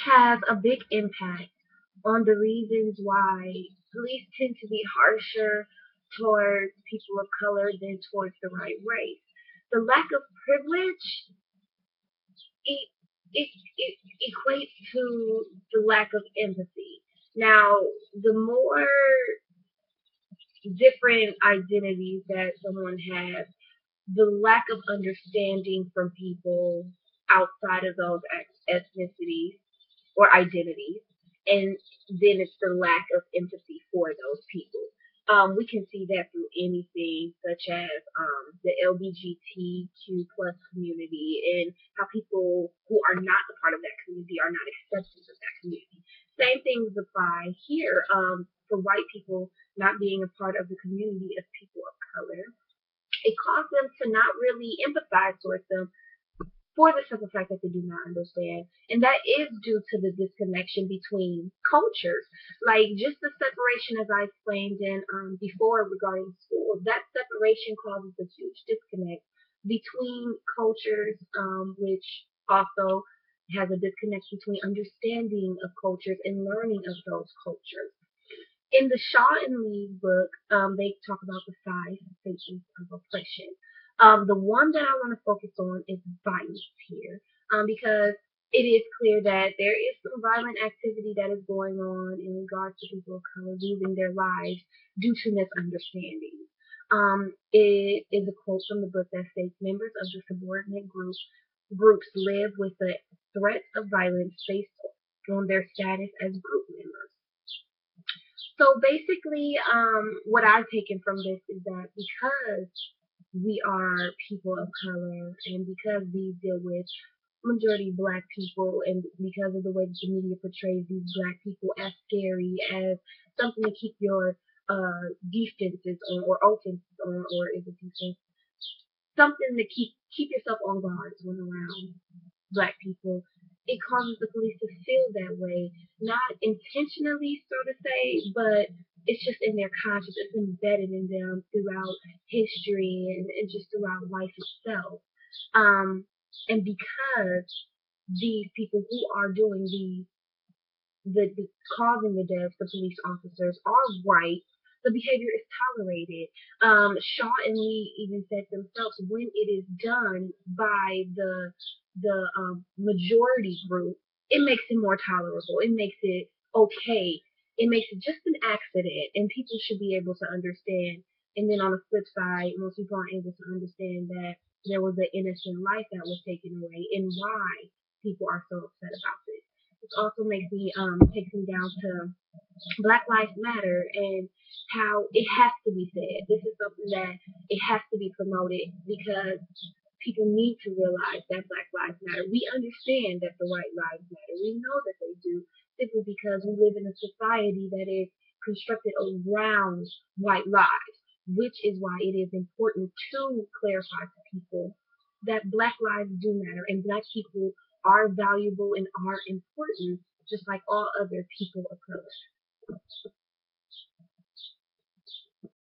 has a big impact on the reasons why police tend to be harsher towards people of color than towards the right race. The lack of privilege, it, it equates to the lack of empathy. Now, the more different identities that someone has, the lack of understanding from people outside of those ethnicities or identities, and then it's the lack of empathy for those people. We can see that through anything such as the LGBTQ plus community and how people who are not a part of that community are not accepted of that community. Same things apply here for white people not being a part of the community of people of color. It caused them to not really empathize towards them for the simple fact that they do not understand. And that is due to the disconnection between cultures. Like just the separation, as I explained in before regarding school, that separation causes a huge disconnect between cultures, which also has a disconnect between understanding of cultures and learning of those cultures. In the Shaw and Lee book, they talk about the five stages of oppression. The one that I want to focus on is violence here, because it is clear that there is some violent activity that is going on in regards to people of color losing their lives due to misunderstanding. It is a quote from the book that states members of the subordinate groups live with the threat of violence based on their status as group members. So basically, what I've taken from this is that because we are people of color and because we deal with majority black people and because of the way that the media portrays these black people as scary, as something to keep your defenses on or offenses on, or is it defense? Something to keep yourself on guard when around black people. It causes the police to feel that way, not intentionally, so to say, but it's just in their conscience. It's embedded in them throughout history and just throughout life itself. And because these people who are doing the causing the deaths, the police officers, are white, the behavior is tolerated. Shaw and Lee even said themselves, when it is done by the majority group, it makes it more tolerable. It makes it okay. It makes it just an accident, and people should be able to understand. And then on the flip side, most people aren't able to understand that there was an innocent life that was taken away, and why people are so upset about this. This also makes me takes me down to Black Lives Matter and how it has to be said. This is something that it has to be promoted because people need to realize that Black Lives Matter. We understand that the white lives matter. We know that they do, simply because we live in a society that is constructed around white lives, which is why it is important to clarify to people that Black lives do matter and Black people are valuable and are important, just like all other people of color.